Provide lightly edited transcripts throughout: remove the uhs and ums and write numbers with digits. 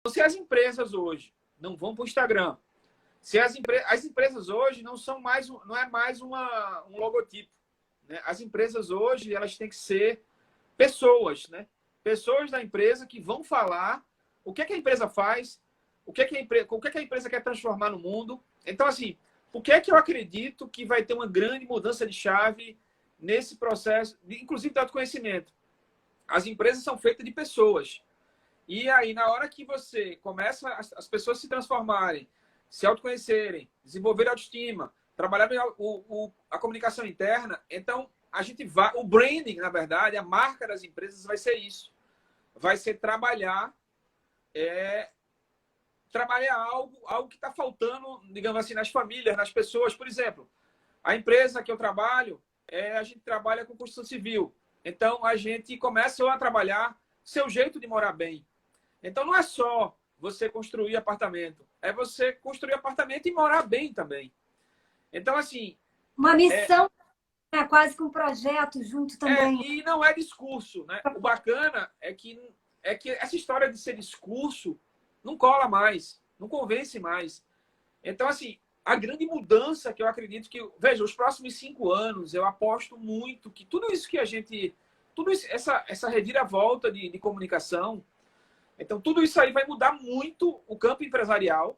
se as empresas hoje não vão para o Instagram, se as empresas hoje não é mais um logotipo, né? As empresas hoje elas têm que ser pessoas, né? Pessoas da empresa que vão falar o que é que a empresa faz, o que é que a empresa quer transformar no mundo. Então, assim, por que é que eu acredito que vai ter uma grande mudança de chave nesse processo, inclusive de autoconhecimento? As empresas são feitas de pessoas. E aí, na hora que você começa as pessoas se transformarem, se autoconhecerem, desenvolver autoestima, trabalhar a comunicação interna, então a gente vai... O branding, na verdade, a marca das empresas vai ser isso. Vai ser trabalhar algo que está faltando, digamos assim, nas famílias, nas pessoas. Por exemplo, a empresa que eu trabalho, a gente trabalha com construção civil. Então, a gente começa a trabalhar seu jeito de morar bem. Então, não é só você construir apartamento, é você construir apartamento e morar bem também. Então, assim... Uma missão, quase que um projeto junto também. E não é discurso, né? O bacana é que essa história de ser discurso não cola mais, não convence mais. Então, assim, a grande mudança que eu acredito que... Veja, os próximos 5 anos, eu aposto muito que tudo isso que a gente... Tudo isso, essa reviravolta de comunicação... Então, tudo isso aí vai mudar muito o campo empresarial.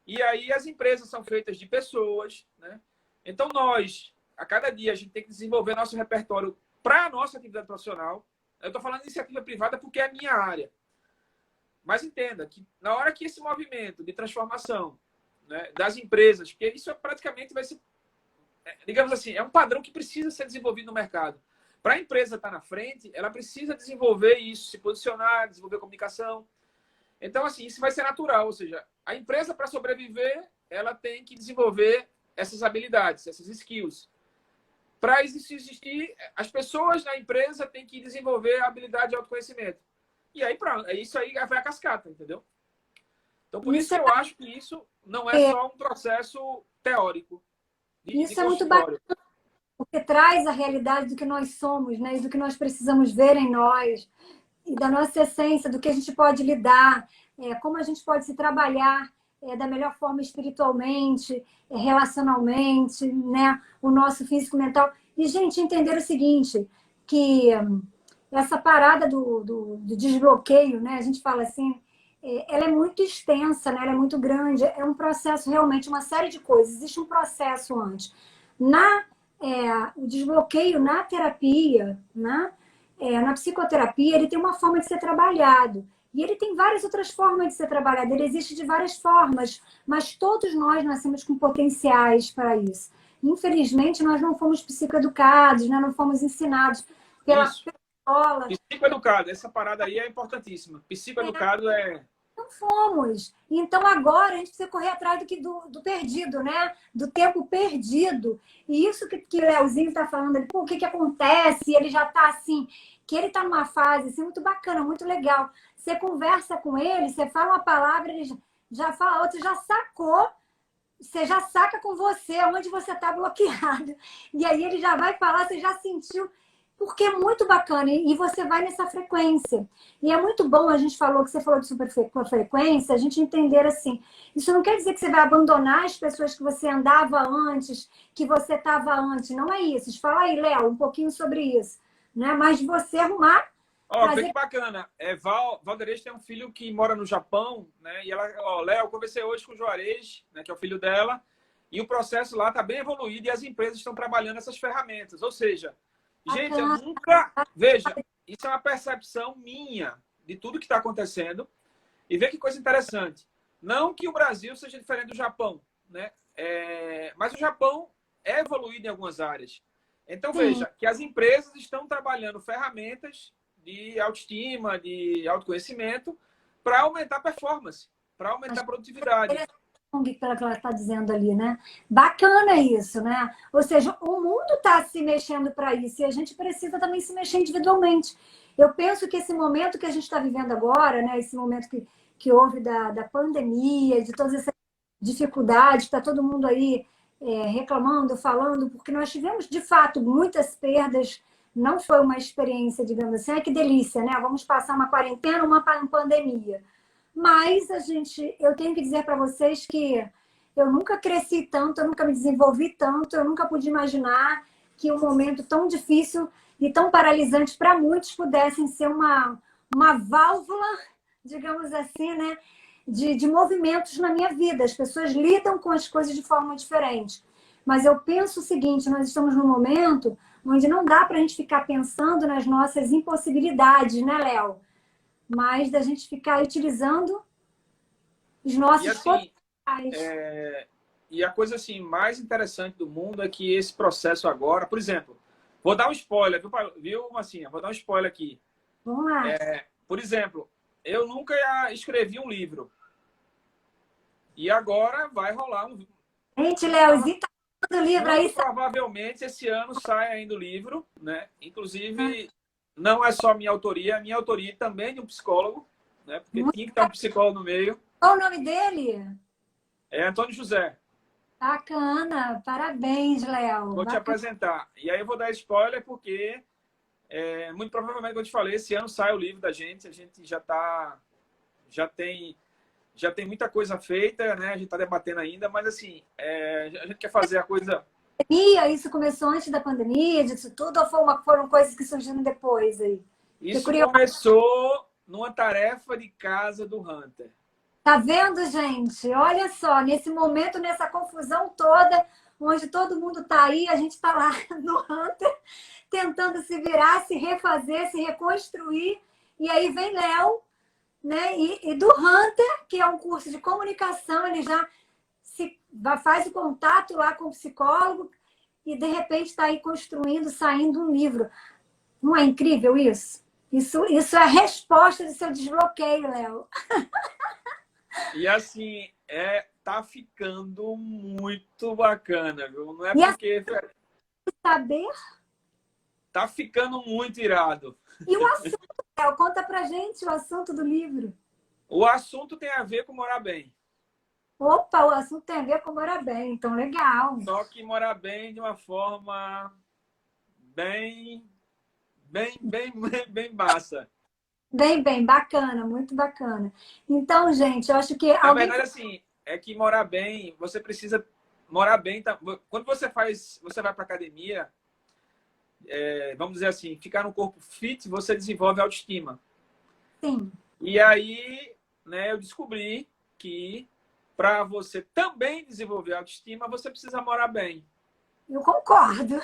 E aí as empresas são feitas de pessoas, né? Então, nós, a cada dia, a gente tem que desenvolver nosso repertório para a nossa atividade profissional. Eu estou falando de iniciativa privada porque é a minha área. Mas entenda que na hora que esse movimento de transformação, né, das empresas, porque isso praticamente vai ser, digamos assim, é um padrão que precisa ser desenvolvido no mercado. Para a empresa estar na frente, ela precisa desenvolver isso, se posicionar, desenvolver comunicação. Então, assim, isso vai ser natural. Ou seja, a empresa, para sobreviver, ela tem que desenvolver essas habilidades, essas skills. Para existir, as pessoas na empresa têm que desenvolver a habilidade de autoconhecimento. E aí, pronto, isso aí vai a cascata, entendeu? Então, por isso que eu acho que isso não é só um processo teórico. Isso é muito bacana. Porque traz a realidade do que nós somos, né? E do que nós precisamos ver em nós, e da nossa essência, do que a gente pode lidar, como a gente pode se trabalhar da melhor forma espiritualmente, relacionalmente, né? O nosso físico mental. E, gente, entender o seguinte, que essa parada do desbloqueio, né? A gente fala assim, ela é muito extensa, né? Ela é muito grande, é um processo realmente, uma série de coisas. Existe um processo antes. O desbloqueio na terapia, né? Na psicoterapia, ele tem uma forma de ser trabalhado. E ele tem várias outras formas de ser trabalhado. Ele existe de várias formas, mas todos nós nascemos com potenciais para isso. Infelizmente, nós não fomos psicoeducados, né? Não fomos ensinados pela escola. Psicoeducado, essa parada aí é importantíssima. Psicoeducado Não fomos. Então, agora, a gente precisa correr atrás do perdido, né? Do tempo perdido. E isso que o Leozinho está falando, o que acontece? Ele já está assim, que ele está numa fase assim, muito bacana, muito legal. Você conversa com ele, você fala uma palavra, ele já fala outra, já sacou. Você já saca com você onde você está bloqueado. E aí ele já vai falar, você já sentiu... Porque é muito bacana e você vai nessa frequência. E é muito bom, a gente falou que você falou de superfrequência, a gente entender assim. Isso não quer dizer que você vai abandonar as pessoas que você andava antes, que você estava antes. Não é isso. Fala aí, Léo, um pouquinho sobre isso. Né? Mas você arrumar... Vê que bacana. Valderez tem um filho que mora no Japão, né? E ela, Léo, eu conversei hoje com o Juarez, né, que é o filho dela, e o processo lá está bem evoluído e as empresas estão trabalhando essas ferramentas. Ou seja, gente, eu nunca... Veja, isso é uma percepção minha de tudo que está acontecendo. E vê que coisa interessante. Não que o Brasil seja diferente do Japão, né? Mas o Japão é evoluído em algumas áreas. Então, veja, que as empresas estão trabalhando ferramentas de autoestima, de autoconhecimento, para aumentar a performance, para aumentar a produtividade. Que ela está dizendo ali, né? Bacana isso, né? Ou seja, o mundo está se mexendo para isso e a gente precisa também se mexer individualmente. Eu penso que esse momento que a gente está vivendo agora, né? Esse momento que houve da pandemia, de todas essas dificuldades, está todo mundo aí reclamando, falando, porque nós tivemos, de fato, muitas perdas. Não foi uma experiência, digamos assim, que delícia, né? Vamos passar uma quarentena, uma pandemia. Mas eu tenho que dizer para vocês que eu nunca cresci tanto, eu nunca me desenvolvi tanto, eu nunca pude imaginar que um momento tão difícil e tão paralisante para muitos pudessem ser uma válvula, digamos assim, né, de movimentos na minha vida. As pessoas lidam com as coisas de forma diferente. Mas eu penso o seguinte, nós estamos num momento onde não dá para a gente ficar pensando nas nossas impossibilidades, né, Léo? Mas da gente ficar utilizando os E nossos assim, potenciais. e a coisa assim mais interessante do mundo é que esse processo agora, por exemplo, vou dar um spoiler, viu, Marcinha? Vou dar um spoiler aqui. Vamos lá. Por exemplo, eu nunca escrevi um livro. E agora vai rolar um. Gente, Léozinho tá falando livro aí. Muito provavelmente esse ano sai ainda o livro, né? Inclusive, não é só minha autoria também de um psicólogo, né? Porque Muito tinha que estar um psicólogo no meio. Qual o nome dele? É Antônio José. Bacana. Parabéns, Léo. Vou te Bacana. apresentar. E aí eu vou dar spoiler porque, muito provavelmente, como eu te falei, esse ano sai o livro da gente. A gente já tem muita coisa feita, né? A gente está debatendo ainda, mas assim, a gente quer fazer a coisa. Isso começou antes da pandemia, disso tudo, ou foram coisas que surgiram depois aí? Fiquei Isso curiosa. começou numa tarefa de casa do Hunter. Tá vendo, gente? Olha só, nesse momento, nessa confusão toda, onde todo mundo tá aí, a gente tá lá no Hunter, tentando se virar, se refazer, se reconstruir. E aí vem Léo, né? E do Hunter, que é um curso de comunicação, ele já faz o contato lá com o psicólogo e de repente está aí construindo, saindo um livro. Não é incrível isso? Isso é a resposta do seu desbloqueio, Léo. E assim, tá ficando muito bacana, viu? Não é E assim, porque saber. tá ficando muito irado. E o assunto, Léo, conta pra gente o assunto do livro. O assunto tem a ver com morar bem. Opa, o assunto tem a ver com morar bem, então legal. Só que morar bem de uma forma bem, bem massa. Bem, bacana, muito bacana. Então, gente, eu acho que Na alguém. verdade, assim, é que morar bem, você precisa morar bem. Quando você vai para academia, vamos dizer assim, ficar no corpo fit, você desenvolve autoestima. Sim, E aí, né, eu descobri que para você também desenvolver autoestima, você precisa morar bem. eu concordo.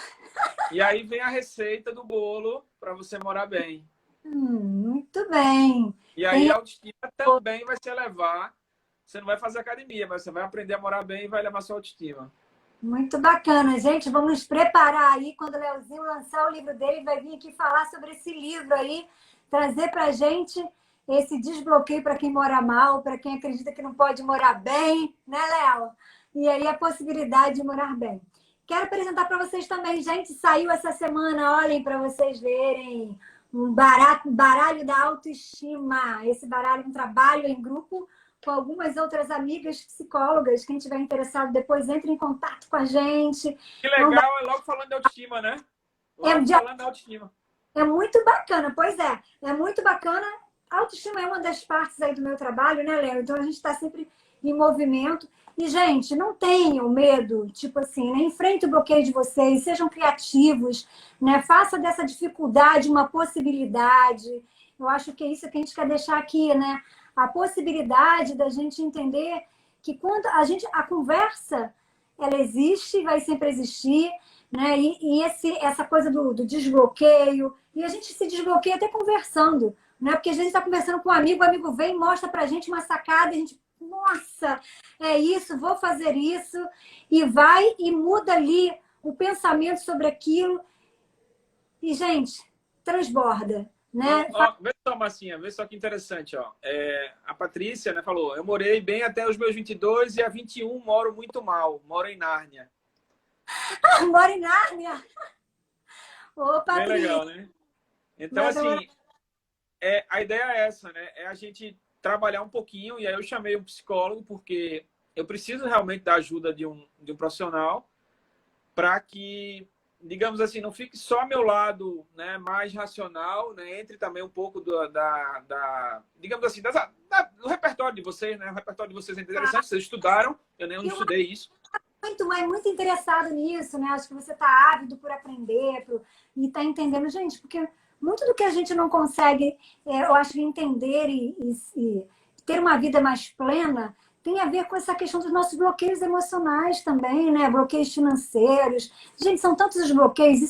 E aí vem a receita do bolo para você morar bem. Muito bem. E aí a autoestima também vai se elevar. Você não vai fazer academia, mas você vai aprender a morar bem e vai elevar sua autoestima. Muito bacana, gente. Vamos nos preparar aí quando o Leozinho lançar o livro dele, vai vir aqui falar sobre esse livro aí, trazer para gente esse desbloqueio para quem mora mal, para quem acredita que não pode morar bem, né, Léo? E aí a possibilidade de morar bem. Quero apresentar para vocês também, gente, saiu essa semana, olhem para vocês verem, um baralho da autoestima. Esse baralho é um trabalho em grupo com algumas outras amigas psicólogas. Quem tiver interessado, depois entre em contato com a gente. Que legal, é logo falando de autoestima, né? Logo falando de autoestima. É muito bacana, pois é. É muito bacana. A autoestima é uma das partes aí do meu trabalho, né, Léo? Então a gente está sempre em movimento. E, gente, não tenham medo, tipo assim, né? Enfrente o bloqueio de vocês, sejam criativos, né? Faça dessa dificuldade uma possibilidade. Eu acho que é isso que a gente quer deixar aqui, né? A possibilidade da gente entender que quando a conversa, ela existe, vai sempre existir, né? E essa coisa do desbloqueio, e a gente se desbloqueia até conversando, né? Porque a gente está conversando com um amigo, o amigo vem e mostra pra gente uma sacada, e a gente, nossa, é isso, vou fazer isso, e vai e muda ali o pensamento sobre aquilo, e, gente, transborda, né? Ó, vê só, Marcinha, vê só que interessante. Ó. A Patrícia, né, falou, eu morei bem até os meus 22 e a 21 moro muito mal, moro em Nárnia. Mora em Nárnia. Ô, Bem Patrícia. legal, né? Então, assim, a ideia é essa, né? É a gente trabalhar um pouquinho, e aí eu chamei um psicólogo, porque eu preciso realmente da ajuda de um profissional para que digamos assim, não fique só meu lado, né, mais racional, né, entre também um pouco digamos assim, do repertório de vocês, né? O repertório de vocês é interessante, vocês estudaram, eu nem estudei isso. Muito interessado nisso, né? Acho que você está ávido por aprender e está entendendo, gente, porque muito do que a gente não consegue, eu acho que entender e ter uma vida mais plena tem a ver com essa questão dos nossos bloqueios emocionais também, né? Bloqueios financeiros. Gente, são tantos os bloqueios,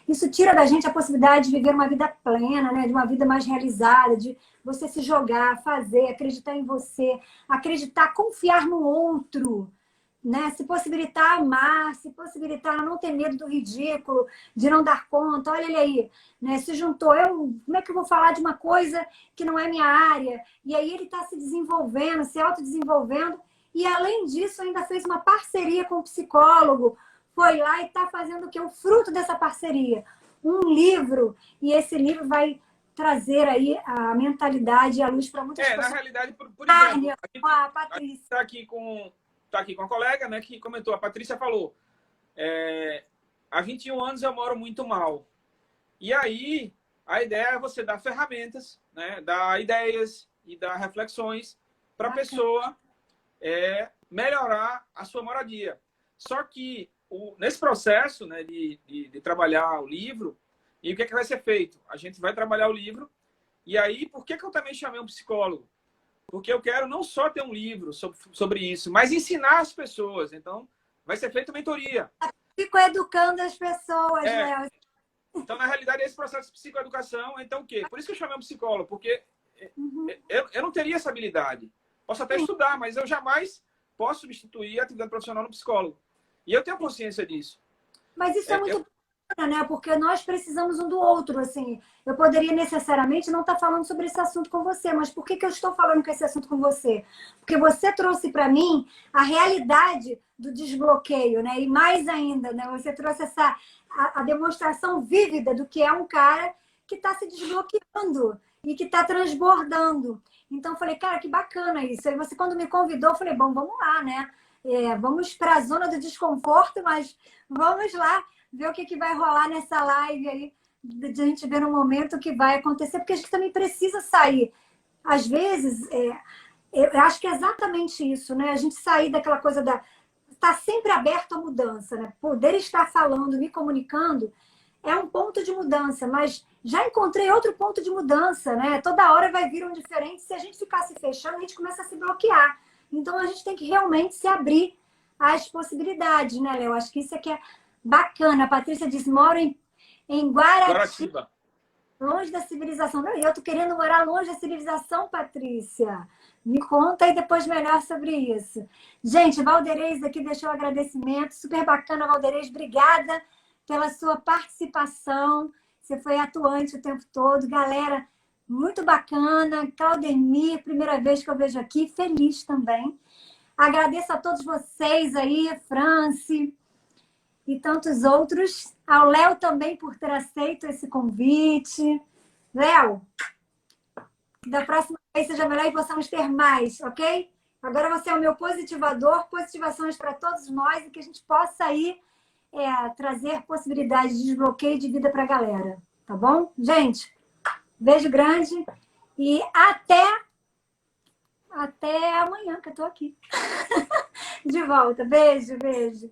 isso tira da gente a possibilidade de viver uma vida plena, né? De uma vida mais realizada, de você se jogar, fazer, acreditar em você, acreditar, confiar no outro, né? Se possibilitar amar, se possibilitar não ter medo do ridículo, de não dar conta. Olha ele aí, né? Se juntou, como é que eu vou falar de uma coisa que não é minha área? E aí ele está se desenvolvendo, se autodesenvolvendo, e além disso ainda fez uma parceria com o psicólogo, foi lá e está fazendo o que? O fruto dessa parceria, um livro, e esse livro vai trazer aí a mentalidade e a luz para muitas pessoas. Na realidade, por exemplo, a Patrícia está aqui com a colega, né, que comentou, a Patrícia falou, há 21 anos eu moro muito mal. E aí, a ideia é você dar ferramentas, né, dar ideias e dar reflexões para a pessoa melhorar a sua moradia. Só que, nesse processo, né, de trabalhar o livro, e o que é que vai ser feito? A gente vai trabalhar o livro, e aí, por que eu também chamei um psicólogo? Porque eu quero não só ter um livro sobre isso, mas ensinar as pessoas. Então, vai ser feita mentoria. Psicoeducando as pessoas, Léo. Então, na realidade, esse processo de psicoeducação, então o quê? Por isso que eu chamei um psicólogo, porque eu não teria essa habilidade. Posso até estudar, mas eu jamais posso substituir a atividade profissional no psicólogo. E eu tenho consciência disso. Mas isso é muito bacana, né? Porque nós precisamos um do outro, assim. Eu poderia necessariamente não estar falando sobre esse assunto com você, mas por que eu estou falando com esse assunto com você? Porque você trouxe para mim a realidade do desbloqueio, né? E mais ainda, né? Você trouxe a demonstração vívida do que é um cara que está se desbloqueando e que está transbordando. Então, eu falei, cara, que bacana isso. Aí você, quando me convidou, eu falei, bom, vamos lá, né? Vamos para a zona do desconforto, mas vamos lá ver o que vai rolar nessa live aí, de a gente ver no momento que vai acontecer, porque a gente também precisa sair. Às vezes, eu acho que é exatamente isso, né? A gente sair daquela coisa estar sempre aberto à mudança, né? Poder estar falando, me comunicando, é um ponto de mudança, mas já encontrei outro ponto de mudança, né? Toda hora vai vir um diferente. Se a gente ficar se fechando, a gente começa a se bloquear. Então, a gente tem que realmente se abrir às possibilidades, né, Léo? Acho que isso é que é bacana. A Patrícia diz, moro em Guaratiba, longe da civilização. E eu tô querendo morar longe da civilização, Patrícia. Me conta aí depois melhor sobre isso. Gente, Valderez aqui deixou o agradecimento. Super bacana, Valderez. Obrigada pela sua participação. Você foi atuante o tempo todo. Galera, muito bacana. Claudemir, primeira vez que eu vejo aqui. Feliz também. Agradeço a todos vocês aí, Franci e tantos outros. Ao Léo também por ter aceito esse convite. Léo, da próxima vez seja melhor e possamos ter mais, ok? Agora você é o meu positivador, positivações para todos nós e que a gente possa aí trazer possibilidades de desbloqueio de vida para a galera, tá bom? Gente, beijo grande e até amanhã que eu tô aqui. De volta. Beijo, beijo.